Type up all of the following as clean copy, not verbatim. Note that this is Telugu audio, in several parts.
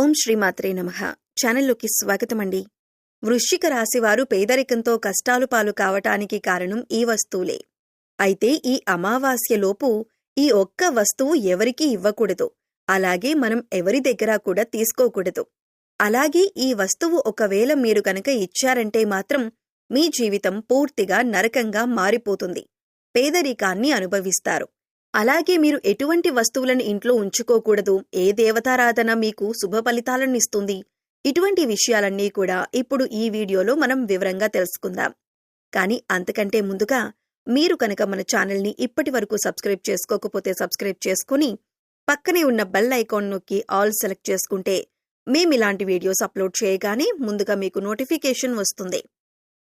ఓం శ్రీమాత్రే నమః. ఛానల్లోకి స్వాగతమండి. వృశ్చిక రాశివారు పేదరికంతో కష్టాలు పాలు కావటానికి కారణం ఈ వస్తువులే. అయితే ఈ అమావాస్యలోపు ఈ ఒక్క వస్తువు ఎవరికీ ఇవ్వకూడదు. అలాగే మనం ఎవరి దగ్గర కూడా తీసుకోకూడదు. అలాగే ఈ వస్తువు ఒకవేళ మీరు కనుక ఇచ్చారంటే మాత్రం మీ జీవితం పూర్తిగా నరకంగా మారిపోతుంది. పేదరికాన్ని అనుభవిస్తారు. అలాగే మీరు ఎటువంటి వస్తువులను ఇంట్లో ఉంచుకోకూడదు. ఏ దేవతారాధన మీకు శుభ ఫలితాలనిస్తుంది? ఇటువంటి విషయాలన్నీ కూడా ఇప్పుడు ఈ వీడియోలో మనం వివరంగా తెలుసుకుందాం. కానీ అంతకంటే ముందుగా మీరు కనుక మన ఛానల్ని ఇప్పటి వరకు సబ్స్క్రైబ్ చేసుకోకపోతే సబ్స్క్రైబ్ చేసుకుని పక్కనే ఉన్న బెల్ ఐకాన్ నొక్కి ఆల్ సెలెక్ట్ చేసుకుంటే మేమిలాంటి వీడియోస్ అప్లోడ్ చేయగానే ముందుగా మీకు నోటిఫికేషన్ వస్తుంది.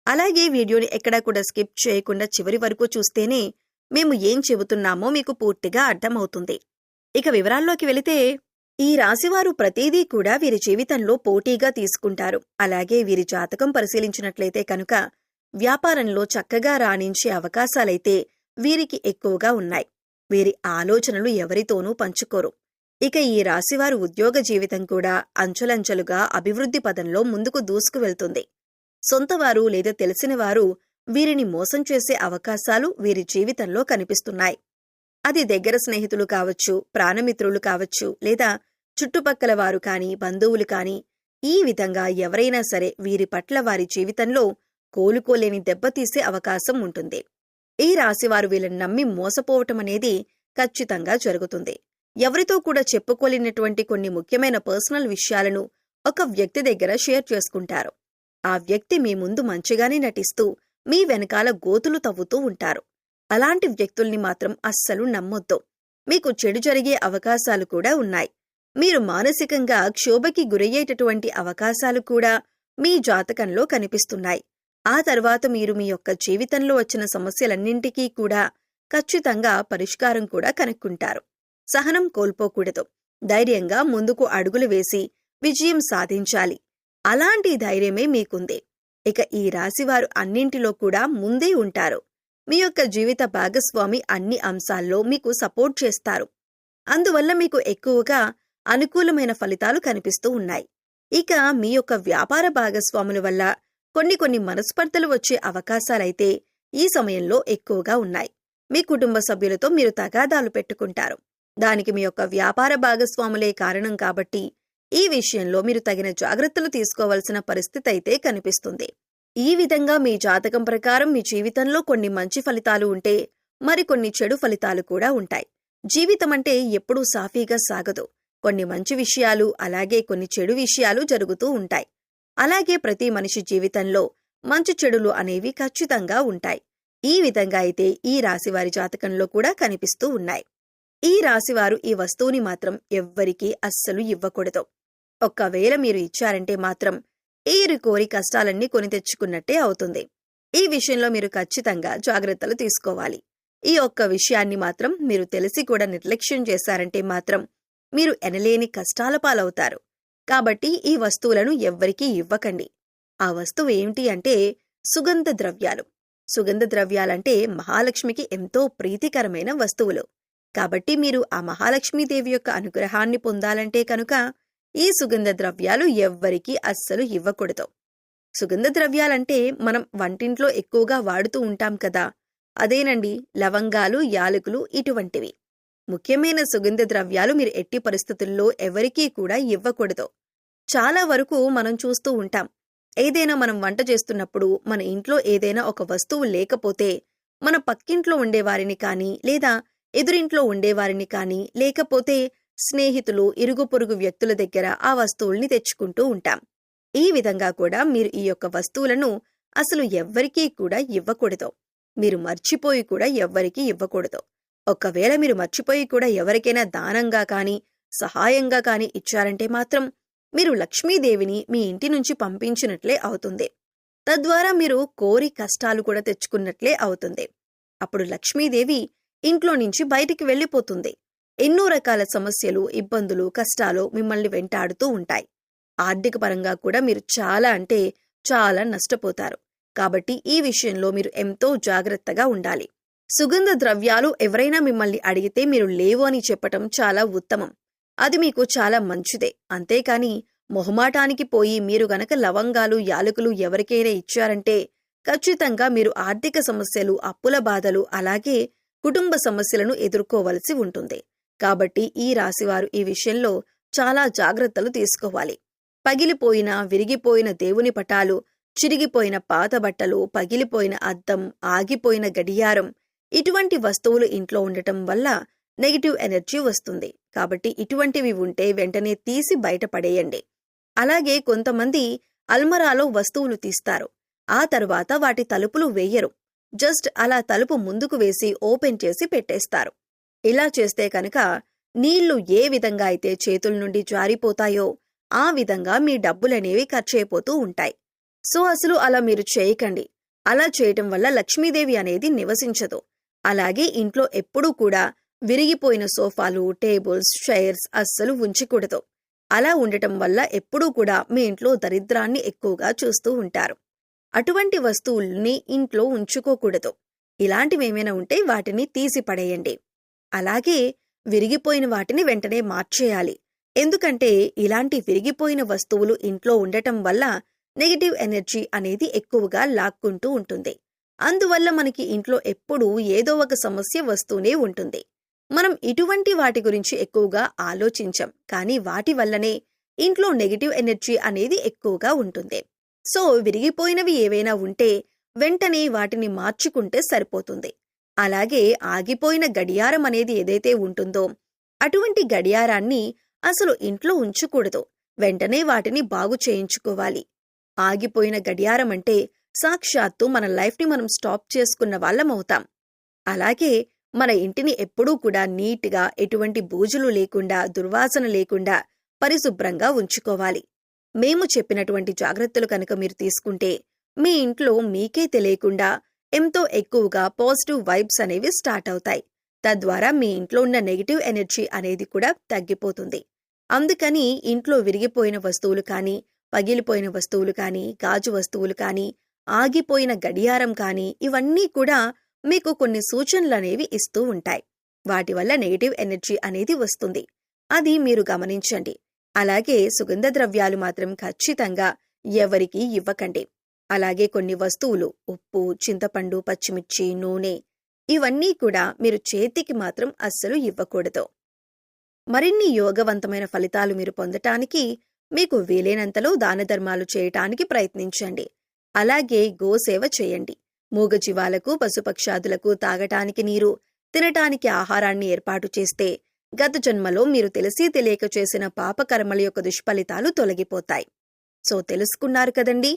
అలాగే వీడియోని ఎక్కడా కూడా స్కిప్ చేయకుండా చివరి వరకు చూస్తేనే మేము ఏం చెబుతున్నామో మీకు పూర్తిగా అర్థమవుతుంది. ఇక వివరాల్లోకి వెళితే, ఈ రాశివారు ప్రతిదీ కూడా వీరి జీవితంలో పోటీగా తీసుకుంటారు. అలాగే వీరి జాతకం పరిశీలించినట్లయితే కనుక వ్యాపారంలో చక్కగా రాణించే అవకాశాలైతే వీరికి ఎక్కువగా ఉన్నాయి. వీరి ఆలోచనలు ఎవరితోనూ పంచుకోరు. ఇక ఈ రాశివారు ఉద్యోగ జీవితం కూడా అంచెలంచెలుగా అభివృద్ధి పదంలో ముందుకు దూసుకువెళ్తుంది. సొంతవారు లేదా తెలిసినవారు వీరిని మోసం చేసే అవకాశాలు వీరి జీవితంలో కనిపిస్తున్నాయి. అది దగ్గర స్నేహితులు కావచ్చు, ప్రాణమిత్రులు కావచ్చు, లేదా చుట్టుపక్కల వారు కాని, బంధువులు కాని, ఈ విధంగా ఎవరైనా సరే వీరి పట్ల వారి జీవితంలో కోలుకోలేని దెబ్బతీసే అవకాశం ఉంటుంది. ఈ రాశివారు వీళ్ళని నమ్మి మోసపోవటం అనేది ఖచ్చితంగా జరుగుతుంది. ఎవరితో కూడా చెప్పుకోలేనటువంటి కొన్ని ముఖ్యమైన పర్సనల్ విషయాలను ఒక వ్యక్తి దగ్గర షేర్ చేసుకుంటారు. ఆ వ్యక్తి మీ ముందు మంచిగానే నటిస్తూ మీ వెనకాల గోతులు తవ్వుతూ ఉంటారు. అలాంటి వ్యక్తుల్ని మాత్రం అస్సలు నమ్మొద్దు. మీకు చెడు జరిగే అవకాశాలు కూడా ఉన్నాయి. మీరు మానసికంగా క్షోభకి గురయ్యేటటువంటి అవకాశాలు కూడా మీ జాతకంలో కనిపిస్తున్నాయి. ఆ తర్వాత మీరు మీ యొక్క జీవితంలో వచ్చిన సమస్యలన్నింటికీ కూడా ఖచ్చితంగా పరిష్కారం కూడా కనుక్కుంటారు. సహనం కోల్పోకూడదు. ధైర్యంగా ముందుకు అడుగులు వేసి విజయం సాధించాలి. అలాంటి ధైర్యమే మీకుంది. ఇక ఈ రాశివారు అన్నింటిలో కూడా ముందే ఉంటారు. మీ యొక్క జీవిత భాగస్వామి అన్ని అంశాల్లో మీకు సపోర్ట్ చేస్తారు. అందువల్ల మీకు ఎక్కువగా అనుకూలమైన ఫలితాలు కనిపిస్తూ ఉన్నాయి. ఇక మీ యొక్క వ్యాపార భాగస్వాముల వల్ల కొన్ని మనస్పర్ధలు వచ్చే అవకాశాలైతే ఈ సమయంలో ఎక్కువగా ఉన్నాయి. మీ కుటుంబ సభ్యులతో మీరు తగాదాలు పెట్టుకుంటారు. దానికి మీ యొక్క వ్యాపార భాగస్వాములే కారణం కాబట్టి ఈ విషయంలో మీరు తగిన జాగ్రత్తలు తీసుకోవాల్సిన పరిస్థితి అయితే కనిపిస్తుంది. ఈ విధంగా మీ జాతకం ప్రకారం మీ జీవితంలో కొన్ని మంచి ఫలితాలు ఉంటే మరికొన్ని చెడు ఫలితాలు కూడా ఉంటాయి. జీవితం అంటే ఎప్పుడూ సాఫీగా సాగదు. కొన్ని మంచి విషయాలు అలాగే కొన్ని చెడు విషయాలు జరుగుతూ ఉంటాయి. అలాగే ప్రతి మనిషి జీవితంలో మంచి చెడులు అనేవి ఖచ్చితంగా ఉంటాయి. ఈ విధంగా అయితే ఈ రాశివారి జాతకంలో కూడా కనిపిస్తూ ఉన్నాయి. ఈ రాశివారు ఈ వస్తువుని మాత్రం ఎవ్వరికీ అస్సలు ఇవ్వకూడదు. ఒక్కవేళ మీరు ఇచ్చారంటే మాత్రం ఏరి కోరి కష్టాలన్నీ కొని తెచ్చుకున్నట్టే అవుతుంది. ఈ విషయంలో మీరు ఖచ్చితంగా జాగ్రత్తలు తీసుకోవాలి. ఈ ఒక్క విషయాన్ని మాత్రం మీరు తెలిసి కూడా నిర్లక్ష్యం చేశారంటే మాత్రం మీరు ఎనలేని కష్టాల పాలవుతారు. కాబట్టి ఈ వస్తువులను ఎవ్వరికీ ఇవ్వకండి. ఆ వస్తువు ఏమిటి అంటే సుగంధ ద్రవ్యాలు. సుగంధ ద్రవ్యాలంటే మహాలక్ష్మికి ఎంతో ప్రీతికరమైన వస్తువులు. కాబట్టి మీరు ఆ మహాలక్ష్మీదేవి యొక్క అనుగ్రహాన్ని పొందాలంటే కనుక ఈ సుగంధ ద్రవ్యాలు ఎవ్వరికీ అస్సలు ఇవ్వకూడదు. సుగంధ ద్రవ్యాలంటే మనం వంటింట్లో ఎక్కువగా వాడుతూ ఉంటాం కదా, అదేనండి లవంగాలు, యాలకులు ఇటువంటివి. ముఖ్యమైన సుగంధ ద్రవ్యాలు మీరు ఎట్టి పరిస్థితుల్లో ఎవరికీ కూడా ఇవ్వకూడదు. చాలా వరకు మనం చూస్తూ ఉంటాం, ఏదైనా మనం వంట చేస్తున్నప్పుడు మన ఇంట్లో ఏదైనా ఒక వస్తువు లేకపోతే మన పక్కింట్లో ఉండేవారిని కానీ, లేదా ఎదురింట్లో ఉండేవారిని కానీ, లేకపోతే స్నేహితులు, ఇరుగు పొరుగు వ్యక్తుల దగ్గర ఆ వస్తువుల్ని తెచ్చుకుంటూ ఉంటాం. ఈ విధంగా కూడా మీరు ఈ యొక్క వస్తువులను అసలు ఎవ్వరికీ కూడా ఇవ్వకూడదు. మీరు మర్చిపోయి కూడా ఎవ్వరికీ ఇవ్వకూడదు. ఒకవేళ మీరు మర్చిపోయి కూడా ఎవరికైనా దానంగా కానీ, సహాయంగా కానీ ఇచ్చారంటే మాత్రం మీరు లక్ష్మీదేవిని మీ ఇంటి నుంచి పంపించినట్లే అవుతుంది. తద్వారా మీరు కోరి కష్టాలు కూడా తెచ్చుకున్నట్లే అవుతుంది. అప్పుడు లక్ష్మీదేవి ఇంట్లో నుంచి బయటికి వెళ్ళిపోతుంది. ఎన్నో రకాల సమస్యలు, ఇబ్బందులు, కష్టాలు మిమ్మల్ని వెంటాడుతూ ఉంటాయి. ఆర్థిక పరంగా కూడా మీరు చాలా అంటే చాలా నష్టపోతారు. కాబట్టి ఈ విషయంలో మీరు ఎంతో జాగ్రత్తగా ఉండాలి. సుగంధ ద్రవ్యాలు ఎవరైనా మిమ్మల్ని అడిగితే మీరు లేవు అని చెప్పటం చాలా ఉత్తమం. అది మీకు చాలా మంచిదే. అంతేకాని మొహమాటానికి పోయి మీరు గనక లవంగాలు, యాలకులు ఎవరికైనా ఇచ్చారంటే ఖచ్చితంగా మీరు ఆర్థిక సమస్యలు, అప్పుల బాధలు, అలాగే కుటుంబ సమస్యలను ఎదుర్కోవలసి ఉంటుంది. కాబట్టి ఈ రాశివారు ఈ విషయంలో చాలా జాగ్రత్తలు తీసుకోవాలి. పగిలిపోయిన, విరిగిపోయిన దేవుని పటాలు, చిరిగిపోయిన పాత బట్టలు, పగిలిపోయిన అద్దం, ఆగిపోయిన గడియారం, ఇటువంటి వస్తువులు ఇంట్లో ఉండటం వల్ల నెగటివ్ ఎనర్జీ వస్తుంది. కాబట్టి ఇటువంటివి ఉంటే వెంటనే తీసి బయటపడేయండి. అలాగే కొంతమంది అల్మరాలో వస్తువులు తీస్తారు. ఆ తర్వాత వాటి తలుపులు వేయరు. జస్ట్ అలా తలుపు ముందుకు వేసి ఓపెన్ చేసి పెట్టేస్తారు. ఇలా చేస్తే కనుక నీళ్లు ఏ విధంగా అయితే చేతుల నుండి జారిపోతాయో ఆ విధంగా మీ డబ్బులనేవి ఖర్చయిపోతూ ఉంటాయి. సో అసలు అలా మీరు చేయకండి. అలా చేయటం వల్ల లక్ష్మీదేవి అనేది నివసించదు. అలాగే ఇంట్లో ఎప్పుడూ కూడా విరిగిపోయిన సోఫాలు, టేబుల్స్, చైర్స్ అస్సలు ఉంచకూడదు. అలా ఉండటం వల్ల ఎప్పుడూ కూడా మీ ఇంట్లో దరిద్రాన్ని ఎక్కువగా చూస్తూ ఉంటారు. అటువంటి వస్తువుల్ని ఇంట్లో ఉంచుకోకూడదు. ఇలాంటివేమైనా ఉంటే వాటిని తీసి పడేయండి. అలాగే విరిగిపోయిన వాటిని వెంటనే మార్చేయాలి. ఎందుకంటే ఇలాంటి విరిగిపోయిన వస్తువులు ఇంట్లో ఉండటం వల్ల నెగటివ్ ఎనర్జీ అనేది ఎక్కువగా లాక్కుంటూ ఉంటుంది. అందువల్ల మనకి ఇంట్లో ఎప్పుడూ ఏదో ఒక సమస్య వస్తూనే ఉంటుంది. మనం ఇటువంటి వాటి గురించి ఎక్కువగా ఆలోచించం, కానీ వాటి వల్లనే ఇంట్లో నెగటివ్ ఎనర్జీ అనేది ఎక్కువగా ఉంటుంది. సో విరిగిపోయినవి ఏవైనా ఉంటే వెంటనే వాటిని మార్చుకుంటే సరిపోతుంది. అలాగే ఆగిపోయిన గడియారం అనేది ఏదైతే ఉంటుందో అటువంటి గడియారాన్ని అసలు ఇంట్లో ఉంచకూడదు. వెంటనే వాటిని బాగు చేయించుకోవాలి. ఆగిపోయిన గడియారం అంటే సాక్షాత్తు మన లైఫ్ని మనం స్టాప్ చేసుకున్న వాళ్ళమవుతాం. అలాగే మన ఇంటిని ఎప్పుడూ కూడా నీట్గా, ఎటువంటి బూజులు లేకుండా, దుర్వాసన లేకుండా పరిశుభ్రంగా ఉంచుకోవాలి. మేము చెప్పినటువంటి జాగ్రత్తలు కనుక మీరు తీసుకుంటే మీ ఇంట్లో మీకే తెలియకుండా ఎంతో ఎక్కువగా పాజిటివ్ వైబ్స్ అనేవి స్టార్ట్ అవుతాయి. తద్వారా మీ ఇంట్లో ఉన్న నెగటివ్ ఎనర్జీ అనేది కూడా తగ్గిపోతుంది. అందుకని ఇంట్లో విరిగిపోయిన వస్తువులు కానీ, పగిలిపోయిన వస్తువులు కానీ, గాజు వస్తువులు కానీ, ఆగిపోయిన గడియారం కానీ ఇవన్నీ కూడా మీకు కొన్ని సూచనలనేవి ఇస్తూ ఉంటాయి. వాటి వల్ల నెగటివ్ ఎనర్జీ అనేది వస్తుంది. అది మీరు గమనించండి. అలాగే సుగంధ ద్రవ్యాలు మాత్రం ఖచ్చితంగా ఎవరికీ ఇవ్వకండి. అలాగే కొన్ని వస్తువులు ఉప్పు, చింతపండు, పచ్చిమిర్చి, నూనె ఇవన్నీ కూడా మీరు చేతికి మాత్రం అస్సలు ఇవ్వకూడదు. మరిన్ని యోగవంతమైన ఫలితాలు మీరు పొందటానికి మీకు వీలైనంతలో దాన ధర్మాలు చేయటానికి ప్రయత్నించండి. అలాగే గోసేవ చేయండి. మూగజీవాలకు, పశుపక్షాదులకు తాగటానికి నీరు, తినటానికి ఆహారాన్ని ఏర్పాటు చేస్తే గత జన్మలో మీరు తెలిసి తెలియక చేసిన పాపకర్మల యొక్క దుష్ఫలితాలు తొలగిపోతాయి. సో తెలుసుకున్నారు కదండి.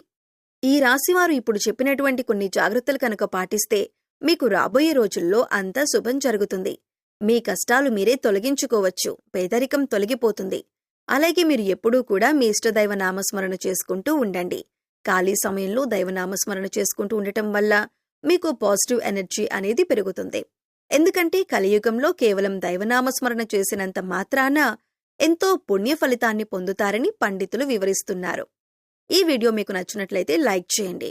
ఈ రాశివారు ఇప్పుడు చెప్పినటువంటి కొన్ని జాగ్రత్తలు కనుక పాటిస్తే మీకు రాబోయే రోజుల్లో అంతా శుభం జరుగుతుంది. మీ కష్టాలు మీరే తొలగించుకోవచ్చు. పేదరికం తొలగిపోతుంది. అలాగే మీరు ఎప్పుడూ కూడా మీ ఇష్టదైవ నామస్మరణ చేసుకుంటూ ఉండండి. ఖాళీ సమయంలో దైవనామస్మరణ చేసుకుంటూ ఉండటం వల్ల మీకు పాజిటివ్ ఎనర్జీ అనేది పెరుగుతుంది. ఎందుకంటే కలియుగంలో కేవలం దైవనామస్మరణ చేసినంత మాత్రాన ఎంతో పుణ్య ఫలితాన్ని పొందుతారని పండితులు వివరిస్తున్నారు. ఈ వీడియో మీకు నచ్చినట్లయితే లైక్ చేయండి.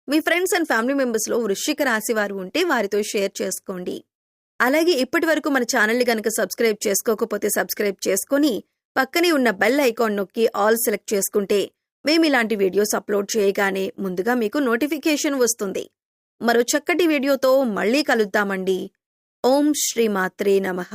మీ ఫ్రెండ్స్ అండ్ ఫ్యామిలీ మెంబర్స్లో వృశ్చిక రాశి వారు ఉంటే వారితో షేర్ చేసుకోండి. అలాగే ఇప్పటి వరకు మన ఛానల్ని గనక సబ్స్క్రైబ్ చేసుకోకపోతే సబ్స్క్రైబ్ చేసుకొని పక్కనే ఉన్న బెల్ ఐకాన్ నొక్కి ఆల్ సెలెక్ట్ చేసుకుంటే మేమిలాంటి వీడియోస్ అప్లోడ్ చేయగానే ముందుగా మీకు నోటిఫికేషన్ వస్తుంది. మరో చక్కటి వీడియోతో మళ్ళీ కలుద్దామండి. ఓం శ్రీ మాత్రే నమః.